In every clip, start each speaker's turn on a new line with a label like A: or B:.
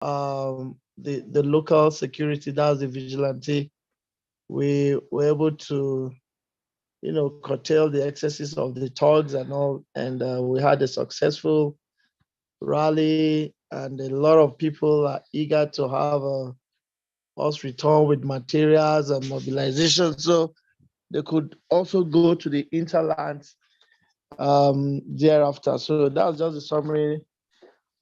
A: the local security, that's the vigilante, we were able to, curtail the excesses of the thugs and all. And we had a successful rally, and a lot of people are eager to have us return with materials and mobilization. So they could also go to the interlands thereafter. So that's just a summary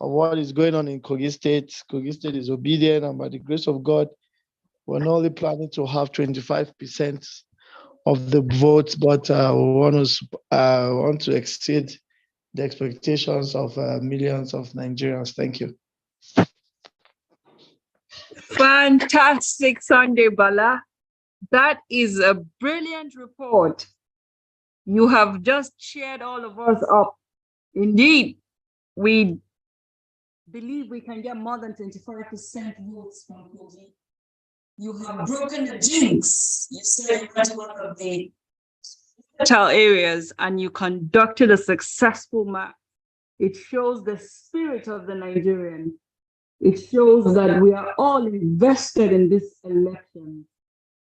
A: of what is going on in Kogi State. Kogi State is obedient, and by the grace of God, we're not only planning to have 25% of the votes, but we want to exceed the expectations of millions of Nigerians. Thank you.
B: Fantastic, Sunday Bala. That is a brilliant report. You have just cheered all of us up. Indeed, we believe we can get more than 25% votes from Kogi. You have broken the jinx. You said you went to one of the fertile areas and you conducted a successful march. It shows the spirit of the Nigerian. It shows that we are all invested in this election.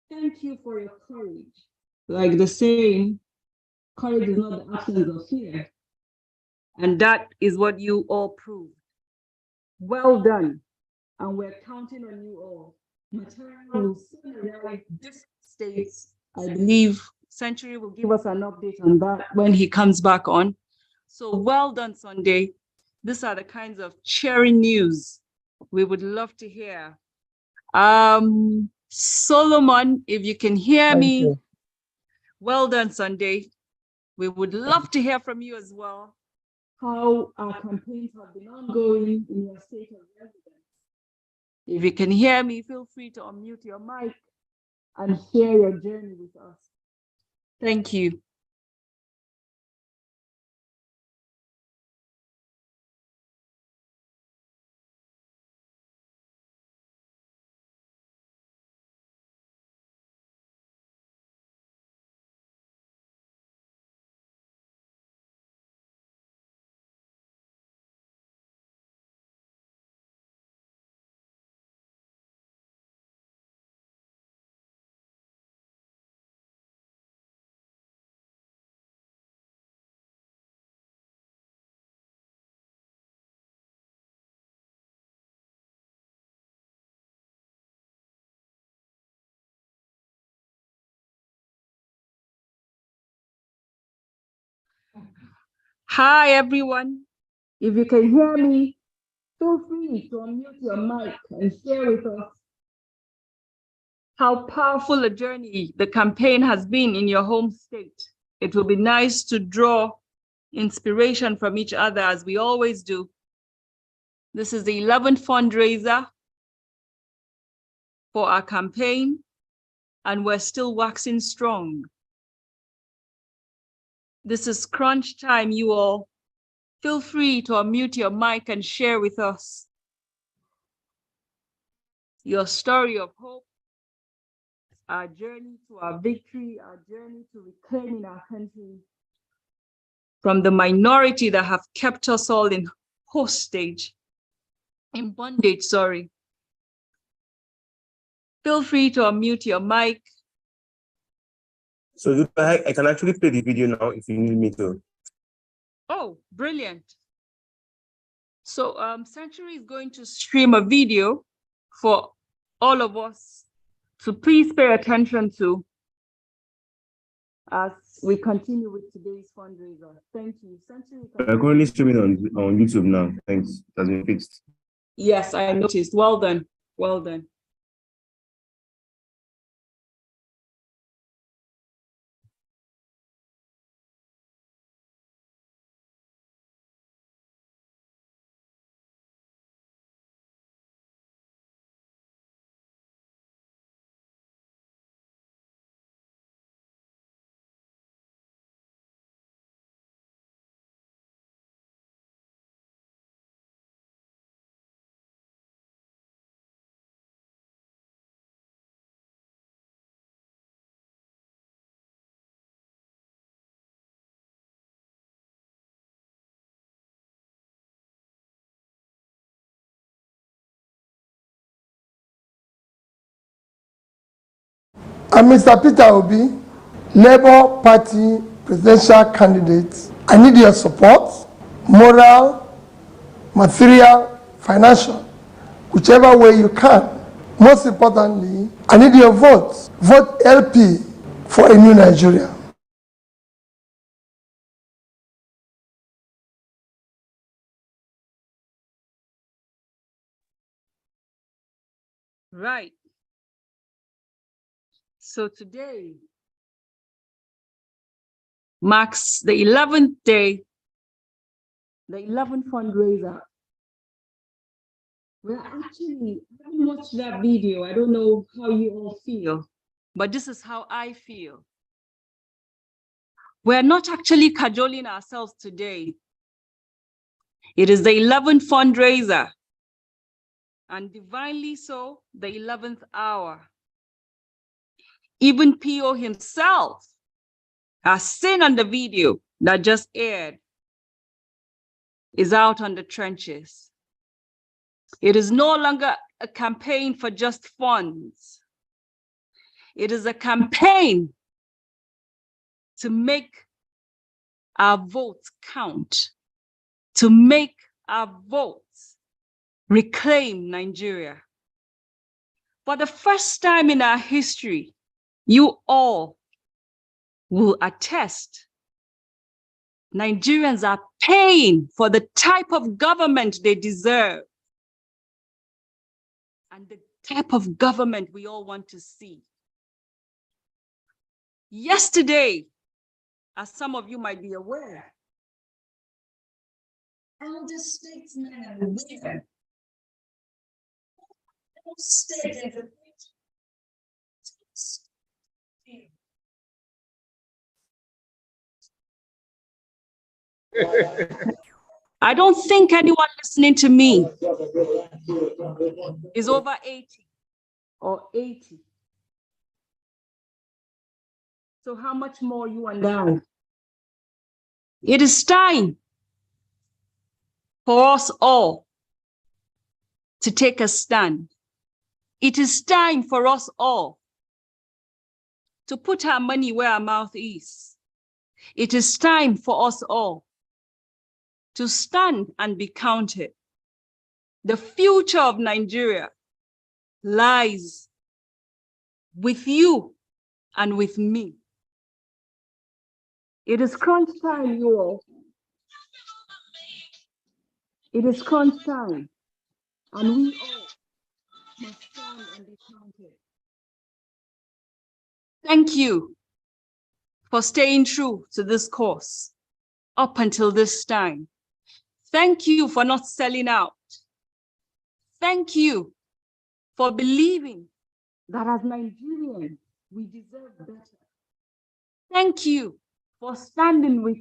B: Thank you for your courage. Like the saying, courage is not the absence of fear. And that is what you all proved. Well done. And we're counting on you all. Material will soon arrive different states. I believe Century will give us an update on that when he comes back on. So well done, Sunday. These are the kinds of cheering news we would love to hear. Solomon, if you can hear me, well done, Sunday. We would love to hear from you as well, how our campaigns have been ongoing in your state of residence. If you can hear me, feel free to unmute your mic and share your journey with us. Thank you. Hi, everyone. If you can hear me, feel free to unmute your mic and share with us how powerful a journey the campaign has been in your home state. It will be nice to draw inspiration from each other, as we always do. This is the 11th fundraiser for our campaign, and we're still waxing strong. This is crunch time, you all. Feel free to unmute your mic and share with us your story of hope, our journey to our victory, our journey to reclaiming our country from the minority that have kept us all in bondage, sorry. Feel free to unmute your mic.
C: So I can actually play the video now if you need me to.
B: Oh, brilliant. So Century is going to stream a video for all of us to please pay attention to as we continue with today's fundraiser. Thank you. Century.
C: We're currently streaming on YouTube now. Thanks. It has been fixed.
B: Yes, I noticed. Well done. Well done.
D: I'm Mr. Peter Obi, Labour Party presidential candidate. I need your support, moral, material, financial, whichever way you can. Most importantly, I need your vote. Vote LP for a new Nigeria.
B: Right. So today marks the 11th day, the 11th fundraiser. Well, actually, I haven't watched that video. I don't know how you all feel, but this is how I feel. We're not actually cajoling ourselves today. It is the 11th fundraiser, and divinely so, the 11th hour. Even P.O. himself has seen on the video that just aired, is out on the trenches. It is no longer a campaign for just funds. It is a campaign to make our votes count, to make our votes reclaim Nigeria. For the first time in our history, you all will attest Nigerians are paying for the type of government they deserve and the type of government we all want to see. Yesterday, as some of you might be aware, elder statesmen and women, state and I don't think anyone listening to me is over 80 or 80. So how much more you and I? It is time for us all to take a stand. It is time for us all to put our money where our mouth is. It is time for us all to stand and be counted. The future of Nigeria lies with you and with me. It is crunch time, you all. It is crunch time, and we all must stand and be counted. Thank you for staying true to this course up until this time. Thank you for not selling out. Thank you for believing that as Nigerians, we deserve better. Thank you for standing with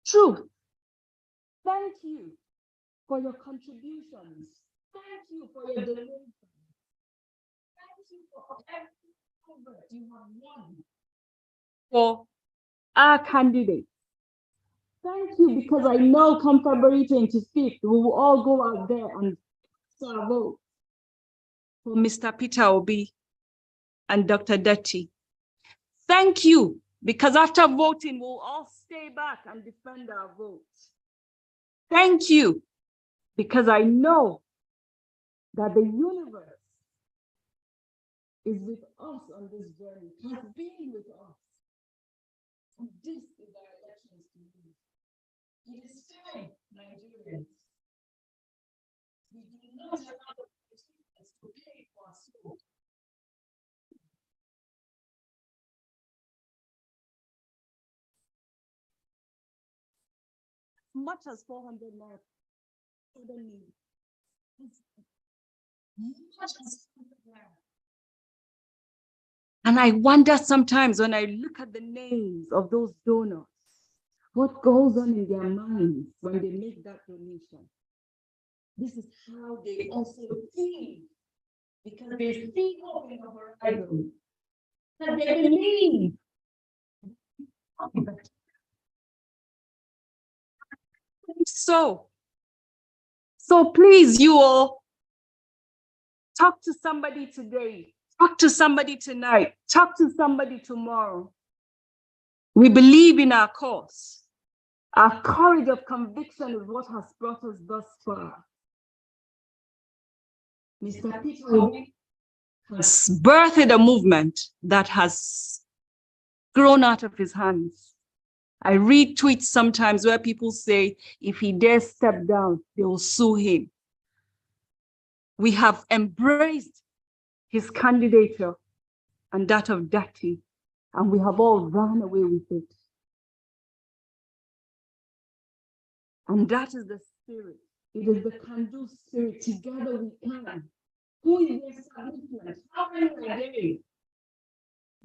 B: truth. Thank you for your contributions. Thank you for your donations. Thank you for every effort you have won for our candidates. Thank you, because I know come February 25th, we will all go out there and vote for Mr. Peter Obi and Dr. Detti. Thank you, because after voting, we'll all stay back and defend our votes. Thank you, because I know that the universe is with us on this journey, has been with us. And this is our elections to do. It is time, Nigerians. We do not allow the politicians to pay for our soul. Much as 400 naira, much as 400 naira. And I wonder sometimes when I look at the names of those donors, what goes on in their minds when they make that donation. This is how they also feel, because they see hope in the horizon, that they believe. So please, you all, talk to somebody today. Talk to somebody tonight. Talk to somebody tomorrow. We believe in our cause. Our courage of conviction is what has brought us thus far. Mr. Peter has birthed a movement that has grown out of his hands. I read tweets sometimes where people say, if he dares step down, they will sue him. We have embraced his candidature and that of Dati, and we have all run away with it. And that is the spirit. It is the can-do spirit. Together we can. Who is the establishment? How many are they?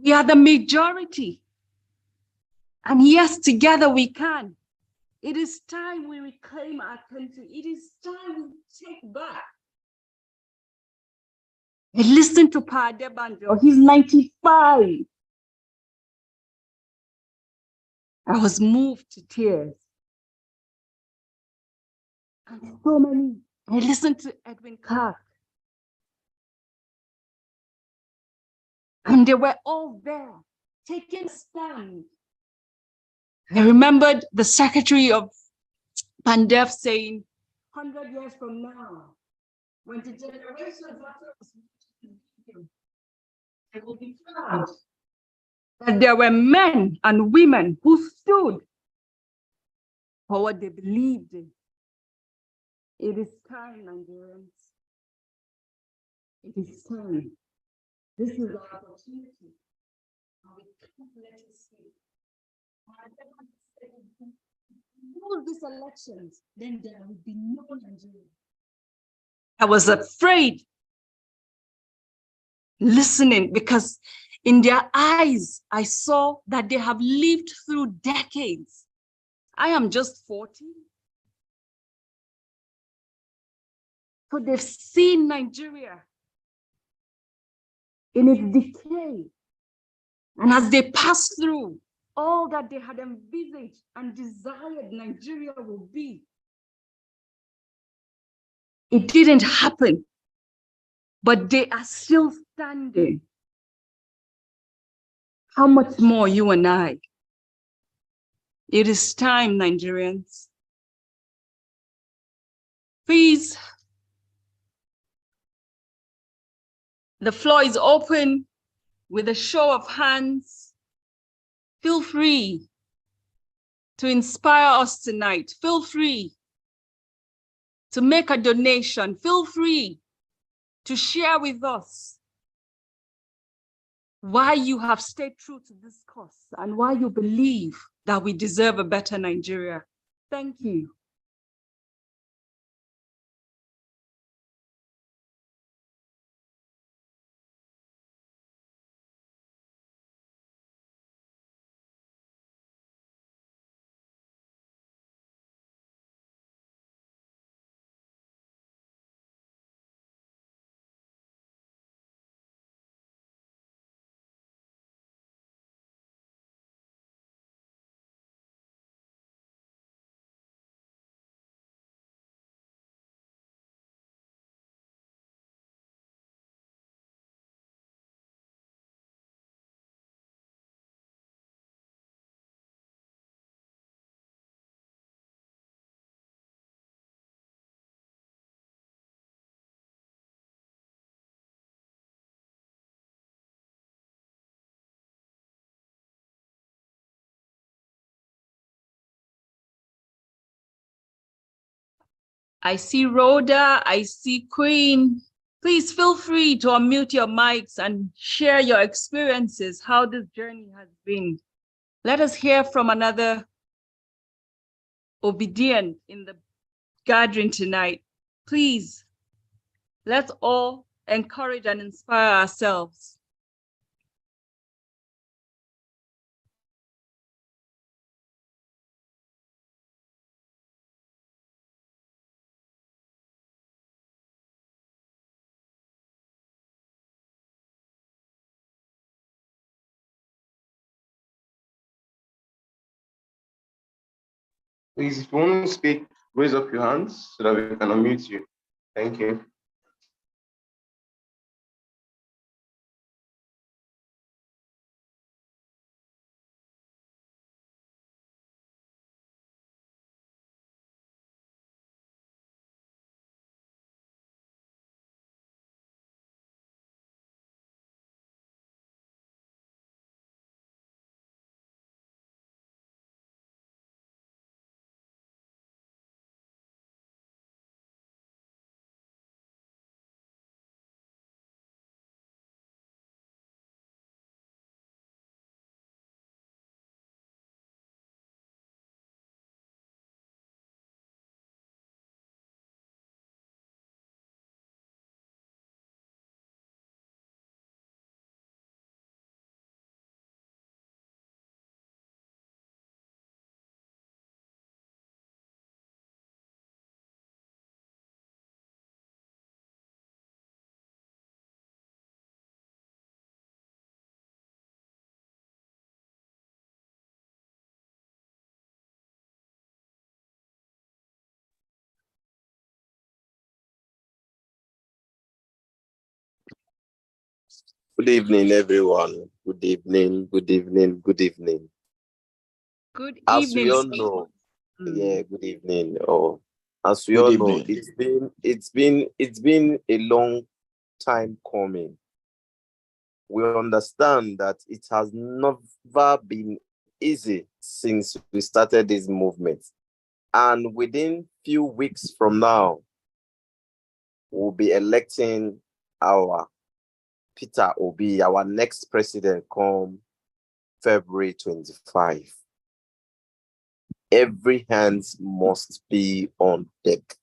B: We are the majority. And yes, together we can. It is time we reclaim our country. It is time we take back. And listen to Pa Adebanjo. He's 95. I was moved to tears. And so many. I listened to Edwin Clark. And they were all there, taking a stand. I remembered the secretary of Pandef saying, 100 years from now, when the generations after us, they will be proud that there were men and women who stood for what they believed in. It is time, Nigerians. It is time. This is our opportunity. And we can't let it slip. Lose these elections, then there will be no Nigeria. I was afraid listening because in their eyes, I saw that they have lived through decades. I am just 40. So they've seen Nigeria in its decay. And as they pass through all that they had envisaged and desired Nigeria will be, it didn't happen, but they are still standing. How much more you and I? It is time, Nigerians. Please, the floor is open with a show of hands. Feel free to inspire us tonight. Feel free to make a donation. Feel free to share with us why you have stayed true to this cause and why you believe that we deserve a better Nigeria. Thank you. I see Rhoda, I see Queen. Please feel free to unmute your mics and share your experiences, how this journey has been. Let us hear from another obedient in the gathering tonight. Please, let's all encourage and inspire ourselves.
C: Please, if you want to speak, raise up your hands so that we can unmute you. Thank you.
E: Good evening, everyone. Good evening, good evening, good evening.
B: Good
E: As we
B: evening,
E: all
B: sir.
E: know,
B: Mm.
E: good evening. As we
A: Good
E: all know,
A: evening.
E: it's been a long time coming. We understand that it has never been easy since we started this movement. And within few weeks from now, we'll be electing our Peter Obi, our next president, come February 25. Every hands must be on deck,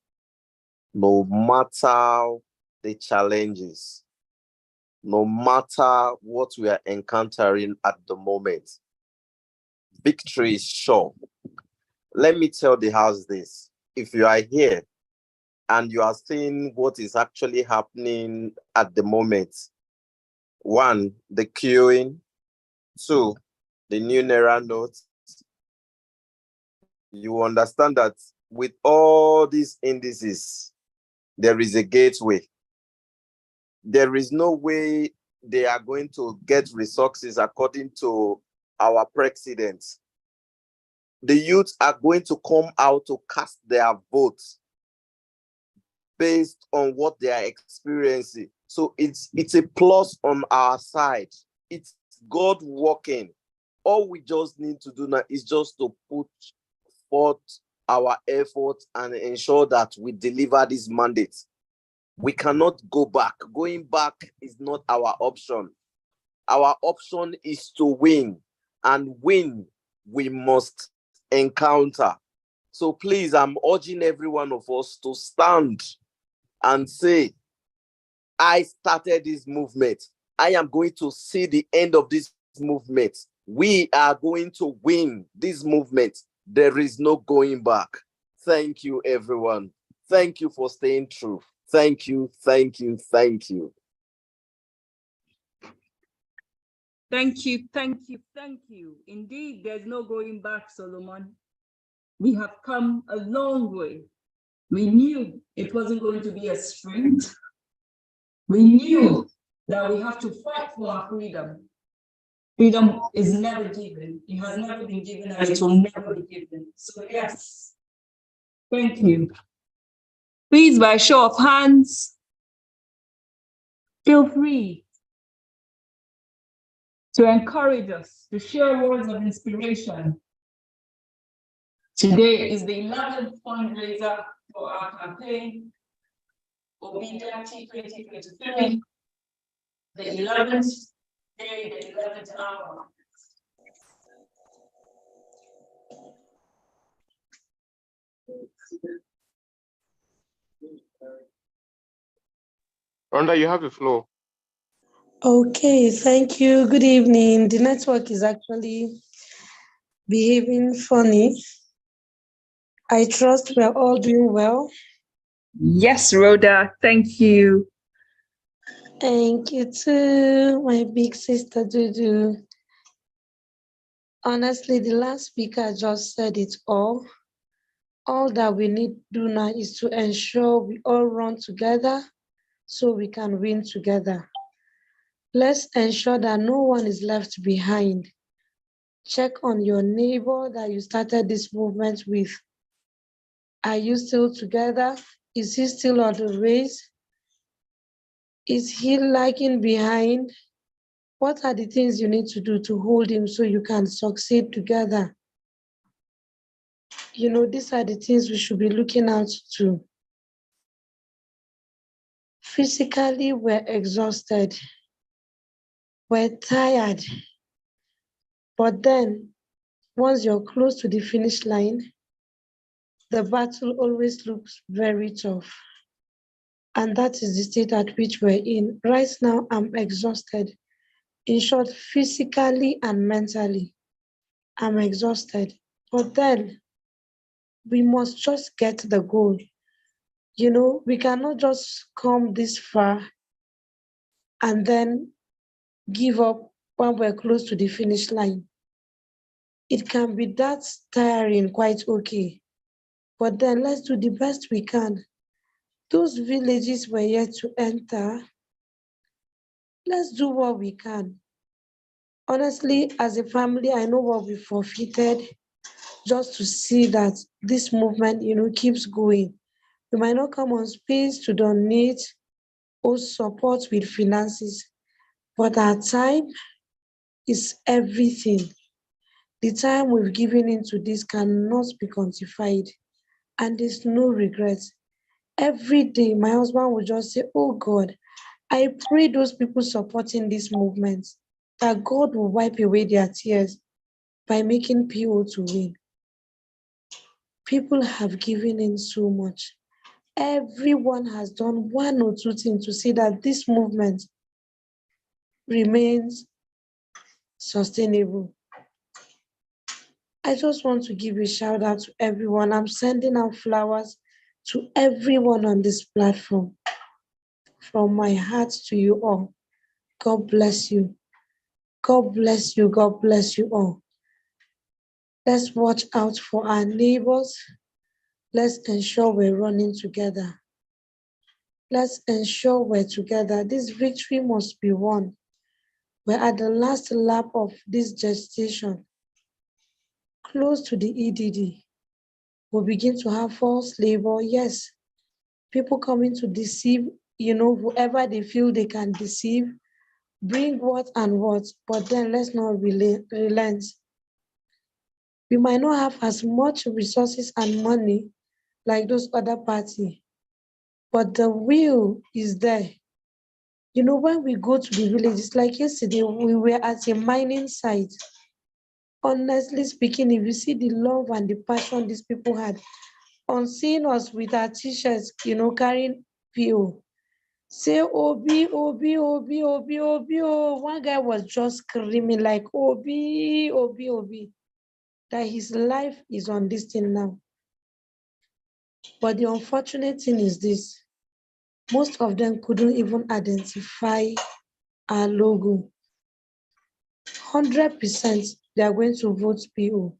E: no matter the challenges, no matter what we are encountering at the moment. Victory is sure. Let me tell the house this. If you are here and you are seeing what is actually happening at the moment, one, the queuing, two, the new Naira notes, you understand that with all these indices, there is a gateway. There is no way they are going to get resources according to our president. The youth are going to come out to cast their votes based on what they are experiencing. So it's a plus on our side. It's God working. All we just need to do now is just to put forth our efforts and ensure that we deliver this mandate. We cannot go back. Going back is not our option. Our option is to win, and win we must encounter. So please, I'm urging every one of us to stand and say, I started this movement. I am going to see the end of this movement. We are going to win this movement. There is no going back. Thank you, everyone. Thank you for staying true. Thank you, thank you, thank you.
B: Thank you, thank you, thank you. Indeed, there's no going back, Solomon. We have come a long way. We knew it wasn't going to be a sprint. We knew that we have to fight for our freedom. Freedom is never given. It has never been given and it will never be given. So yes, thank you. Please, by show of hands, feel free to encourage us, to share words of inspiration. Today is the 11th fundraiser for our campaign, Obi-Baba 2023, the 11th day, the 11th hour.
F: Rhonda, you have the floor.
G: Okay, thank you. Good evening. The network is actually behaving funny. I trust we are all doing well.
B: Yes, Rhoda, thank you.
G: Thank you too, my big sister Dudu. Honestly, the last speaker just said it all. All that we need to do now is to ensure we all run together so we can win together. Let's ensure that no one is left behind. Check on your neighbor that you started this movement with. Are you still together? Is he still on the race? Is he lagging behind? What are the things you need to do to hold him so you can succeed together? You know, these are the things we should be looking out to. Physically, we're exhausted. We're tired. But then, once you're close to the finish line, the battle always looks very tough. And that is the state at which we're in. Right now, I'm exhausted. In short, physically and mentally, I'm exhausted. But then, we must just get the goal. You know, we cannot just come this far and then give up when we're close to the finish line. It can be that tiring, quite okay. But then let's do the best we can. Those villages we're yet to enter, Let's do what we can. Honestly, as a family, I know what we forfeited just to see that this movement, keeps going. We might not come on space to donate or support with finances, but our time is everything. The time we've given into this cannot be quantified, and there's no regret. Every day, my husband will just say, "Oh God, I pray those people supporting this movement, that God will wipe away their tears by making PO to win." People have given in so much. Everyone has done one or two things to see that this movement remains sustainable. I just want to give a shout out to everyone. I'm sending out flowers to everyone on this platform. From my heart to you all. God bless you. God bless you. God bless you all. Let's watch out for our neighbors. Let's ensure we're running together. Let's ensure we're together. This victory must be won. We're at the last lap of this gestation. Close to the EDD, we'll begin to have false labor. Yes, people coming to deceive, whoever they feel they can deceive, bring what and what, but then let's not relent. We might not have as much resources and money like those other parties, but the will is there. When we go to the villages, like yesterday, we were at a mining site. Honestly speaking, if you see the love and the passion these people had on seeing us with our t-shirts, carrying PO, say Obi, Obi, Obi, Obi, Obi, oh. One guy was just screaming like Obi, Obi, Obi, that his life is on this thing now. But the unfortunate thing is this, most of them couldn't even identify our logo. 100% they are going to vote PO.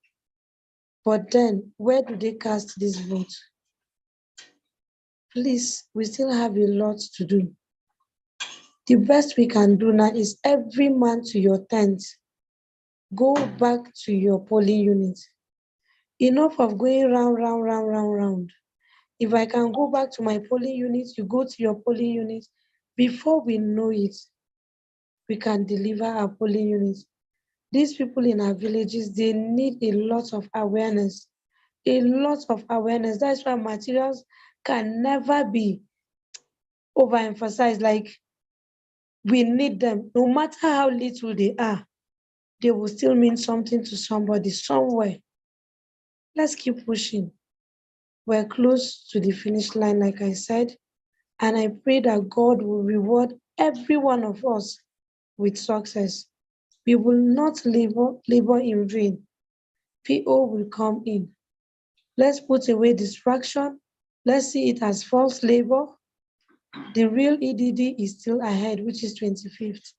G: But then, where do they cast this vote? Please, we still have a lot to do. The best we can do now is every man to your tent. Go back to your polling unit. Enough of going round. If I can go back to my polling unit, you go to your polling unit. Before we know it, we can deliver our polling units. These people in our villages, they need a lot of awareness. A lot of awareness. That's why materials can never be overemphasized. Like, we need them. No matter how little they are, they will still mean something to somebody somewhere. Let's keep pushing. We're close to the finish line, like I said, and I pray that God will reward every one of us with success. We will not labor in vain. PO will come in. Let's put away distraction. Let's see it as false labor. The real EDD is still ahead, which is 25th.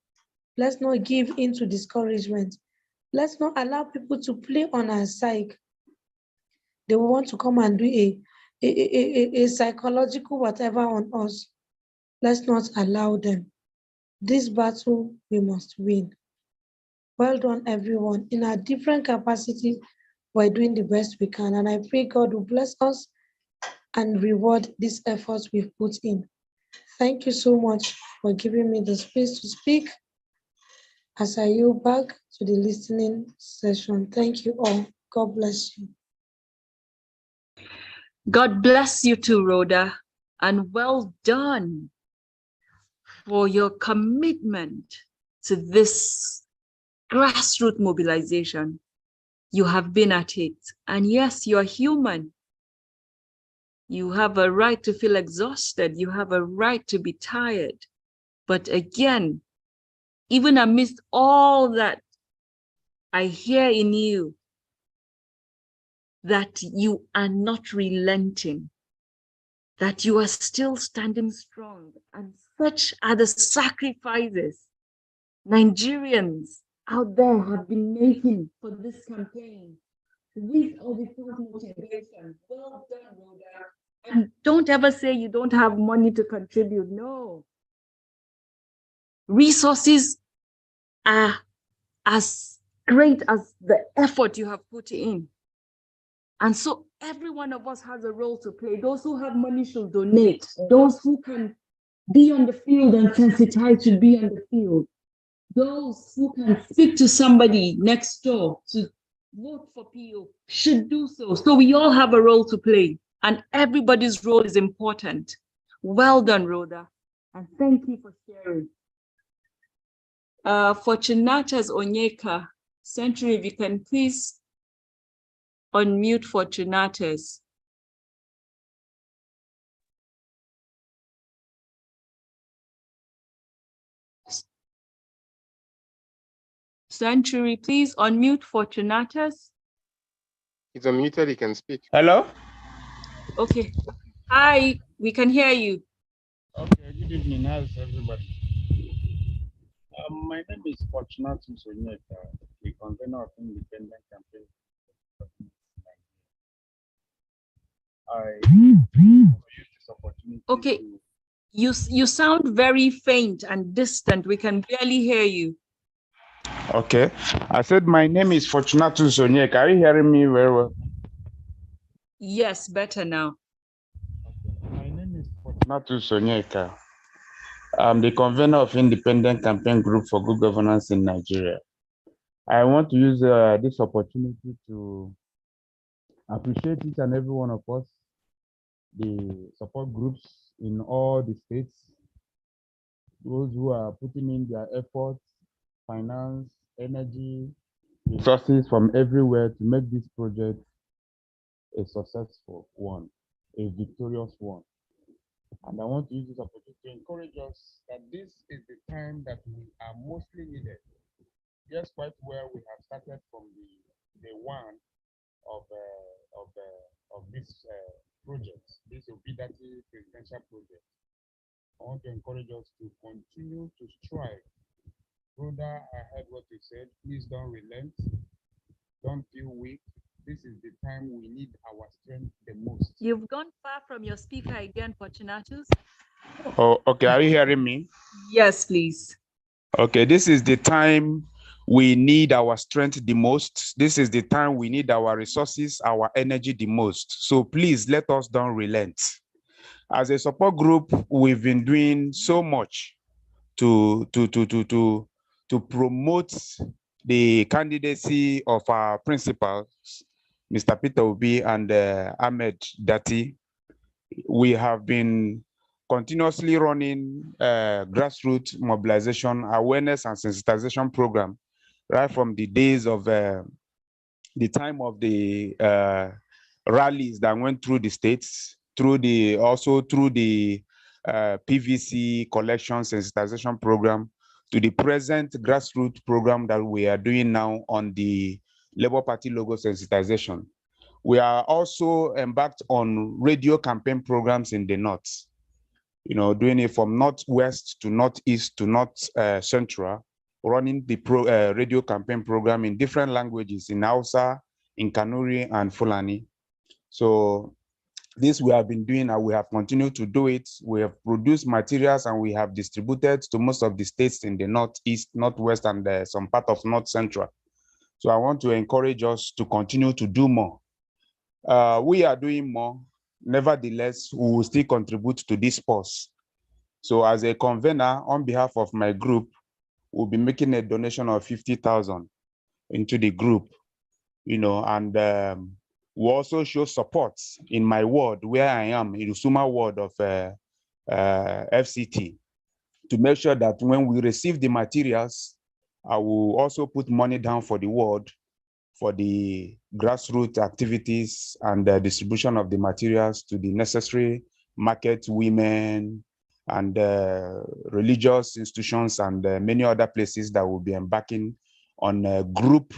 G: Let's not give in to discouragement. Let's not allow people to play on our psyche. They want to come and do a psychological whatever on us. Let's not allow them. This battle, we must win. Well done, everyone. In our different capacities, we're doing the best we can. And I pray God will bless us and reward these efforts we've put in. Thank you so much for giving me the space to speak. As I yield back to the listening session, thank you all. God bless you.
B: God bless you too, Rhoda, and well done for your commitment to this grassroots mobilization. You have been at it, and yes, you're human. You have a right to feel exhausted. You have a right to be tired. But again, even amidst all that, I hear in you that you are not relenting, that you are still standing strong. And such are the sacrifices Nigerians out there have been making for this campaign. These are the motivation. Well done, Rhoda. And don't ever say you don't have money to contribute. No. resources are as great as the effort you have put in. And so every one of us has a role to play. Those who have money should donate. Those who can be on the field and sensitize should be on the field. Those who can speak to somebody next door to vote for PO should do so. So we all have a role to play, and everybody's role is important. Well done, Rhoda, and thank you for sharing. Fortunatus Onyeka, Century, if you can please unmute Fortunatus. Century, please unmute Fortunatus.
F: He's unmuted, he can speak.
H: Hello?
B: Okay. Hi, we can hear you.
H: Okay, good evening. How's everybody? My name is Fortunatus Onyeka, the convener of Independent Campaign. I use this opportunity.
B: Okay, you sound very faint and distant. We can barely hear you.
H: Okay, I said my name is Fortunatus Onyeka. Are you hearing me very well?
B: Yes, better now.
H: Okay. My name is Fortunatus Onyeka. I'm the convener of Independent Campaign Group for Good Governance in Nigeria. I want to use this opportunity to appreciate each and every one of us, the support groups in all the states, those who are putting in their efforts, finance, energy, resources from everywhere to make this project a successful one, a victorious one. And I want to use this opportunity to encourage us that this is the time that we are mostly needed. Yes, quite well, we have started from the day one of this project, this Obi-Baba presidential project. I want to encourage us to continue to strive. Rhoda, I heard what you said. Please don't relent. Don't feel weak. This is the time we need our strength the most.
B: You've gone far from your speaker again, Fortunatus.
H: Oh, okay. Are you hearing me?
B: Yes, please.
H: Okay, this is the time we need our strength the most. This is the time we need our resources, our energy the most. So please let us don't relent. As a support group, we've been doing so much to promote the candidacy of our principals, Mr. Peter Obi and Ahmed Dati. We have been continuously running grassroots mobilization, awareness and sensitization program right from the days of the time of the rallies that went through the states, also through the PVC collection sensitization program, to the present grassroots program that we are doing now on the Labour Party logo sensitization. We are also embarked on radio campaign programs in the north, doing it from northwest to northeast to north central, running the radio campaign program in different languages, in Hausa, in Kanuri, and Fulani. So this we have been doing, and we have continued to do it. We have produced materials and we have distributed to most of the states in the northeast, northwest, and some part of north central. So I want to encourage us to continue to do more. We are doing more. Nevertheless, we will still contribute to this pause. So as a convener, on behalf of my group, we'll be making a donation of 50,000 into the group, and we also show support in my ward where I am, in Usuma ward of FCT, to make sure that when we receive the materials, I will also put money down for the ward for the grassroots activities and the distribution of the materials to the necessary market women and religious institutions and many other places that will be embarking on a group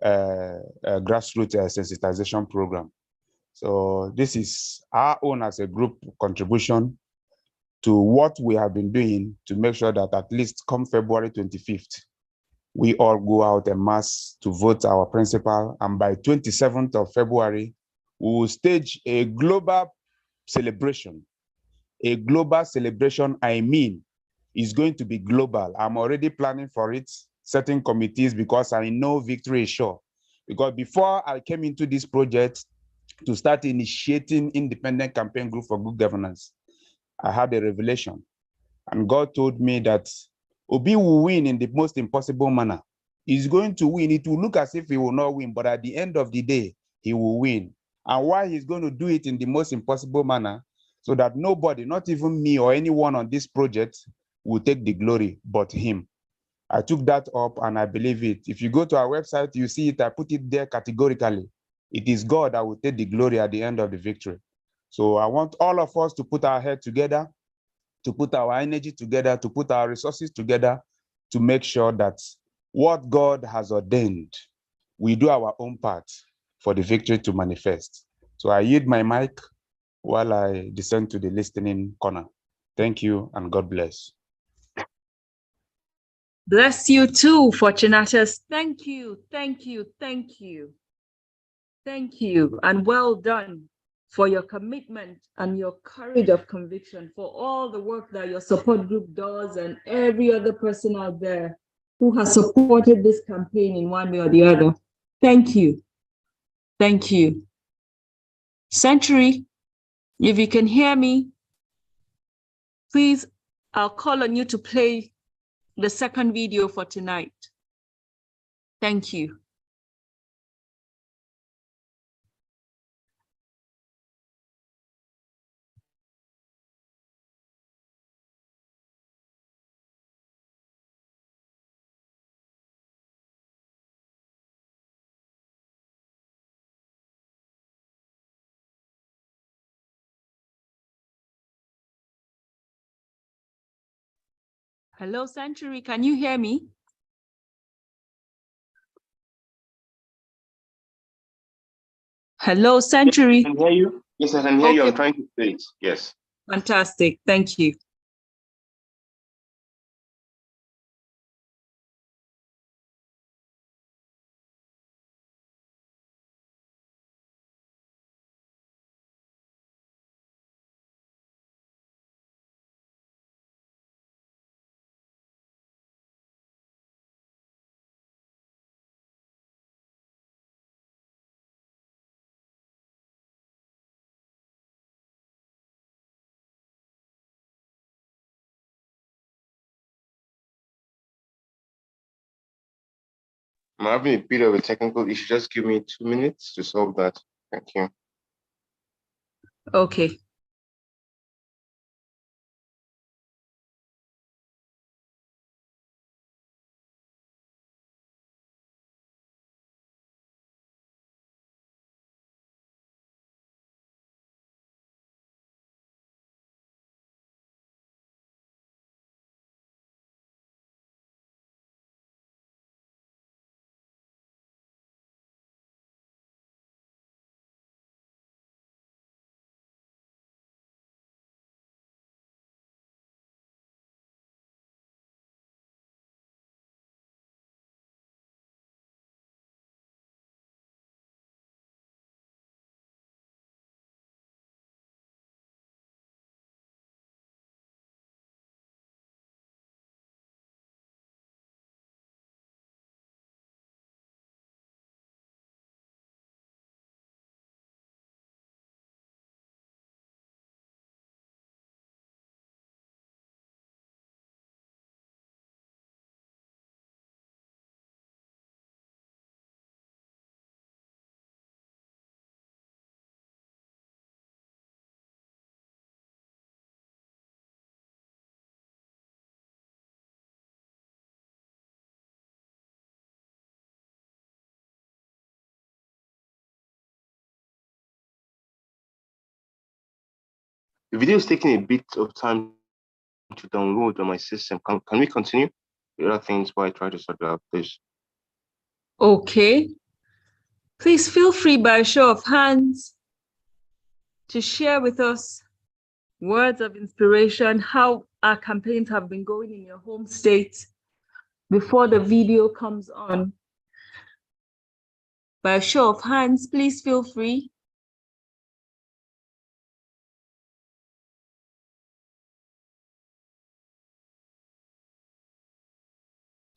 H: grassroots sensitization program. So this is our own as a group contribution to what we have been doing to make sure that at least come February 25th, we all go out en masse to vote our principal, and by 27th of February, we will stage a global celebration. A global celebration, I mean, is going to be global. I'm already planning for it, setting committees, because I know victory is sure. Because before I came into this project to start initiating independent campaign group for good governance, I had a revelation. And God told me that Obi will win in the most impossible manner. He's going to win. It will look as if he will not win, but at the end of the day, he will win. And why he's going to do it in the most impossible manner, so that nobody, not even me or anyone on this project, will take the glory but him. I took that up and I believe it. If you go to our website, you see it, I put it there categorically. It is God that will take the glory at the end of the victory. So I want all of us to put our head together, to put our energy together, to put our resources together, to make sure that what God has ordained, we do our own part for the victory to manifest. So I yield my mic while I descend to the listening corner. Thank you and God bless.
B: Bless you too, Fortunatus. Thank you, thank you, thank you. Thank you, and well done for your commitment and your courage of conviction, for all the work that your support group does and every other person out there who has supported this campaign in one way or the other. Thank you. Thank you. Century, if you can hear me, please, I'll call on you to play the second video for tonight. Thank you. Hello, Century, can you hear me? Hello, Century.
F: Yes, I can hear you. Yes, I can hear you.
B: Okay.
F: I'm trying to say it. Yes.
B: Fantastic. Thank you.
F: I'm having a bit of a technical issue. Just give me 2 minutes to solve that. Thank you.
B: Okay.
F: The video is taking a bit of time to download on my system. Can we continue with other things while I try to sort it out, please?
B: Okay. Please feel free by a show of hands to share with us words of inspiration, how our campaigns have been going in your home state before the video comes on. By a show of hands, please feel free.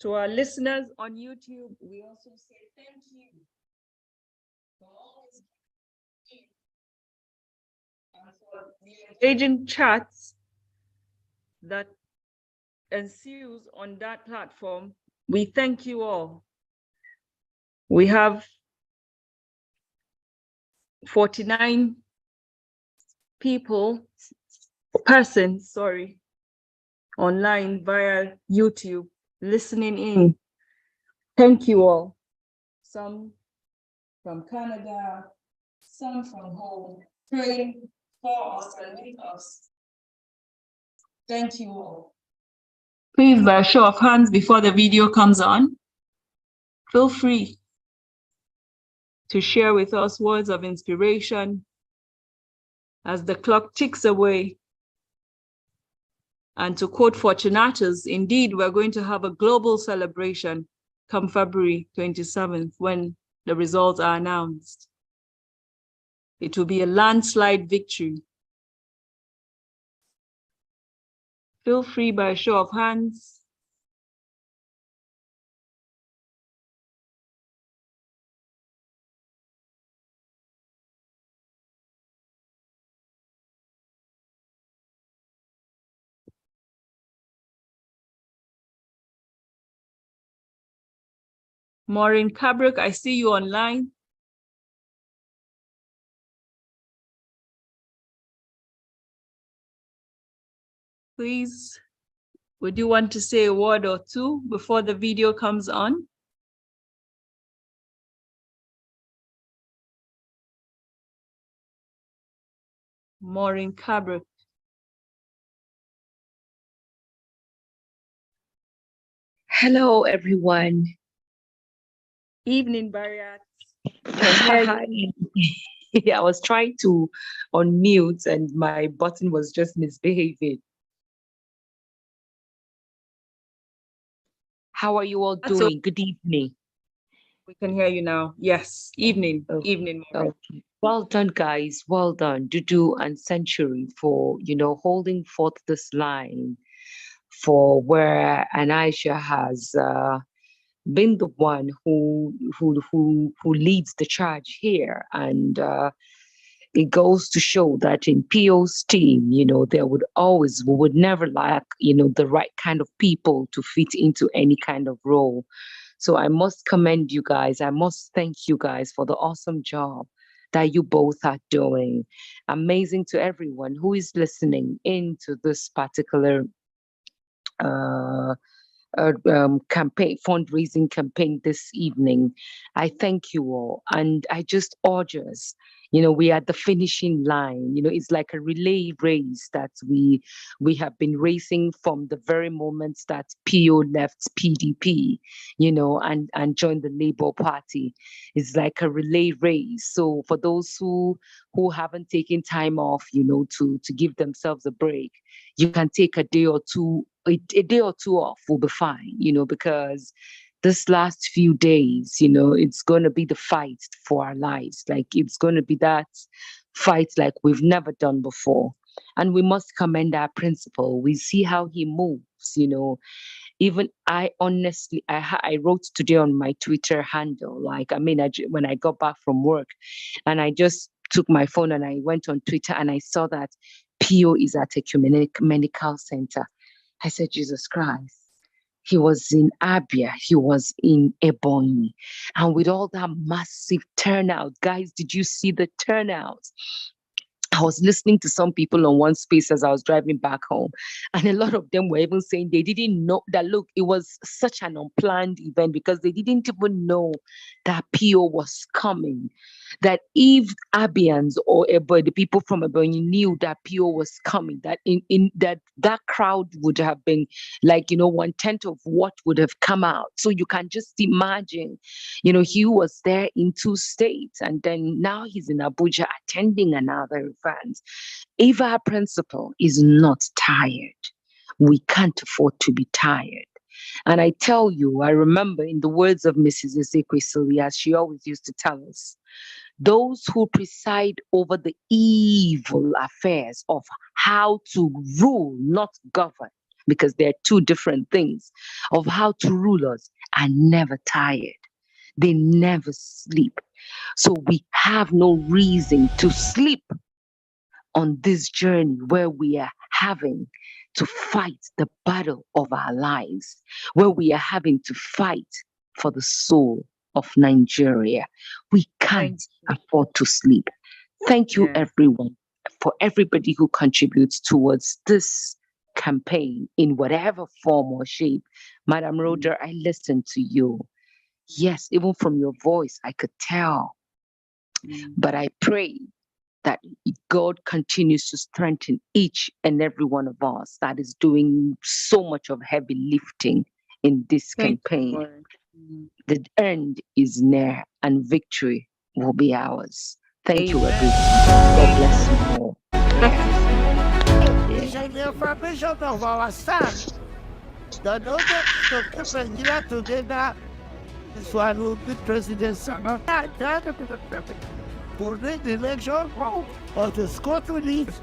B: To our listeners on YouTube, we also say thank you for always being and for the engaging chats that ensues on that platform. We thank you all. We have 49 persons, online via YouTube listening in. Thank you all. Some from Canada, some from home, praying for us and with us. Thank you all. Please, by a show of hands before the video comes on, feel free to share with us words of inspiration as the clock ticks away. And to quote Fortunatus, indeed, we're going to have a global celebration come February 27th when the results are announced. It will be a landslide victory. Feel free by a show of hands. Maureen Kabrik, I see you online. Please, would you want to say a word or two before the video comes on? Maureen Kabrik.
I: Hello, everyone.
B: Evening, Bariat.
I: Hi. I was trying to unmute and my button was just misbehaving. How are you all doing? Good evening.
B: We can hear you now. Yes, evening.
I: Oh,
B: evening. Maureen.
I: okay. Well done, guys. Well done, Dudu and Century, for holding forth this line for where Anisha has been the one who leads the charge here, and it goes to show that in PO's team, there would always, we would never lack, the right kind of people to fit into any kind of role. So I must commend you guys. I must thank you guys for the awesome job that you both are doing. Amazing to everyone who is listening into this particular campaign, fundraising campaign this evening. I thank you all, and I just urge us. We are at the finishing line. It's like a relay race that we have been racing from the very moment that PO left PDP, and joined the Labour Party. It's like a relay race. So for those who haven't taken time off, to give themselves a break, you can take a day or two off will be fine, because this last few days, it's going to be the fight for our lives. Like, it's going to be that fight like we've never done before. And we must commend our principal. We see how he moves, Even I honestly, I wrote today on my Twitter handle, when I got back from work and I just took my phone and I went on Twitter and I saw that PO is at a medical center. I said, Jesus Christ. He was in Abia, he was in Ebonyi. And with all that massive turnout, guys, did you see the turnout? I was listening to some people on one space as I was driving back home, and a lot of them were even saying they didn't know that, look, it was such an unplanned event because they didn't even know that PO was coming. That if Abians or the people from Ebonyi knew that PO was coming, that in that crowd would have been like, 1/10 of what would have come out. So you can just imagine, he was there in 2 states, and then now he's in Abuja attending another event. If our principal is not tired, we can't afford to be tired. And I tell you, I remember in the words of Mrs. Ezekwesili, as she always used to tell us, those who preside over the evil affairs of how to rule, not govern, because they're two different things, of how to rule us, are never tired. They never sleep. So we have no reason to sleep on this journey where we are having to fight the battle of our lives, where we are having to fight for the soul of Nigeria. We can't afford to sleep. Thank you, everyone, for everybody who contributes towards this campaign in whatever form or shape. Madam Rhoda, I listened to you. Yes, even from your voice, I could tell. But I pray that God continues to strengthen each and every one of us that is doing so much of heavy lifting in this campaign. The end is near and victory will be ours. Thank you, everyone. God bless you all.
J: It's a new foundation of our son. The order to keep Nigeria together, this one will be President Sama. For the election or to score to lead,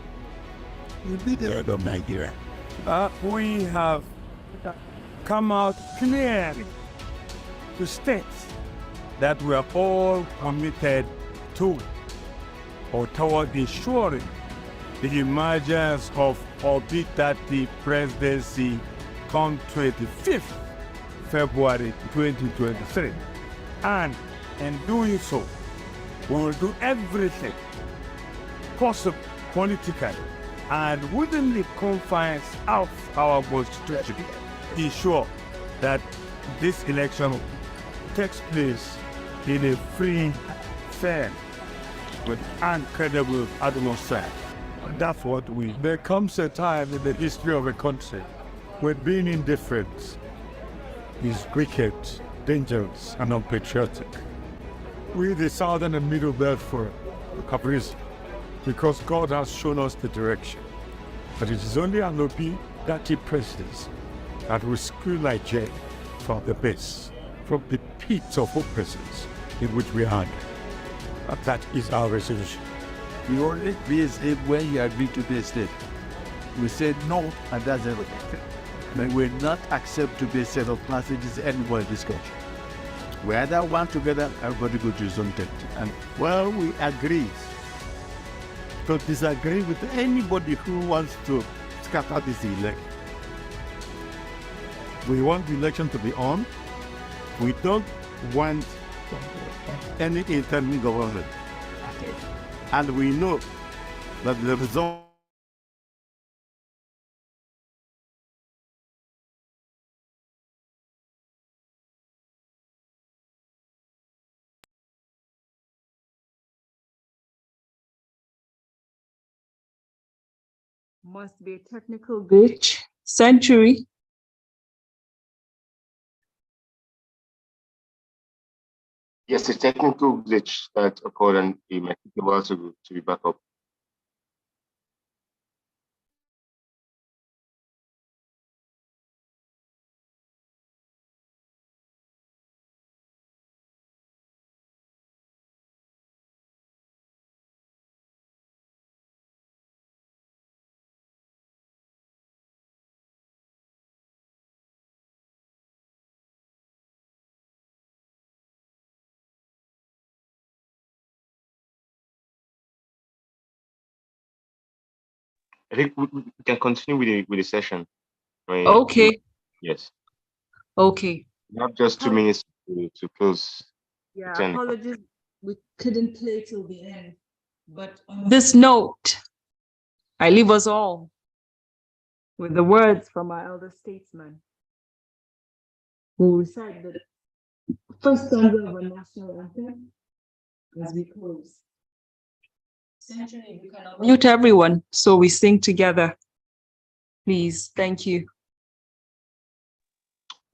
J: will be the head of Nigeria. We have come out clearly to state that we are all committed to or toward ensuring the emergence of Obi-Baba presidency come 25th February 2023. And in doing so, we will do everything possible politically and within the confines of our constitution to ensure that this election takes place in a free, fair, with incredible atmosphere. That's what we. There comes a time in the history of a country when being indifferent is wicked, dangerous, and unpatriotic. We, the Southern and Middle Belt, have risen because God has shown us the direction. But it is only an Obi-Baba presidency that will screw Nigeria from the base, from the pit of hopelessness in which we are. That is our resolution.
K: You only be a slave when you agree to be a slave. We said no, and that's everything. But we will not accept to be a set of passages anymore in this country. We either want together, everybody go to his own tent. And well, we agree to disagree with anybody who wants to scatter this election.
J: We want the election to be on. We don't want any interim government. And we know that the result
B: must be a technical glitch. Century.
F: Yes, a technical glitch that occurred and it might take a while to be back up. I think we can continue with the session. Right?
B: Okay.
F: Yes.
B: Okay.
F: We have just 2 minutes to close.
B: Yeah, apologies. We couldn't play till the end. But on this note, I leave us all with the words from our elder statesman who recite the first stanza of our national anthem as we close. Century, you can mute everyone so we sing together. Please, thank you.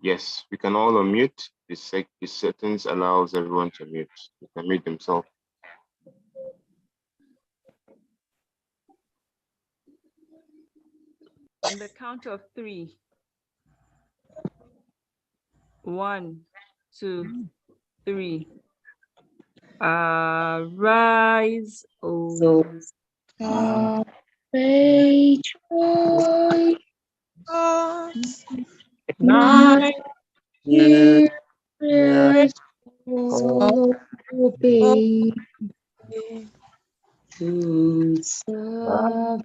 F: Yes, we can all unmute. The settings allows everyone to mute. They can mute themselves.
B: On the count of 3. 1, 2, 3. Rise, O
I: Great joy My
A: Yeah.
I: spirit will obey to serve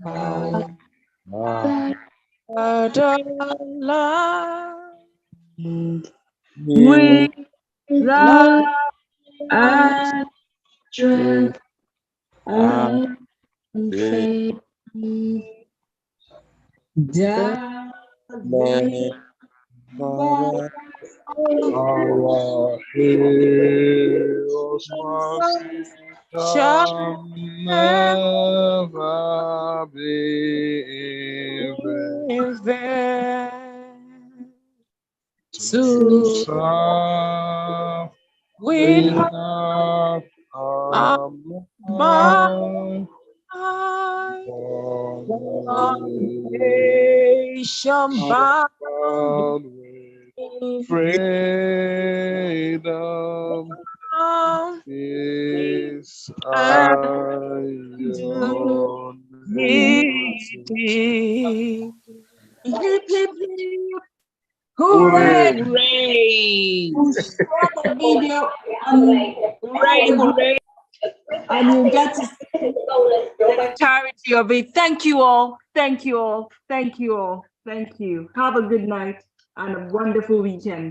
I: God.
B: With love and
I: Strength and faith. Darling,
A: Our heroes shall never be in vain. To serve with love and foundation bound with freedom, peace, iron.
B: hip, hip, hip.
A: Hooray!
B: Hooray! Share the video and hooray. And you get to see the entirety of it. Thank you all. Thank you all. Thank you all. Thank you. Have a good night and a wonderful weekend.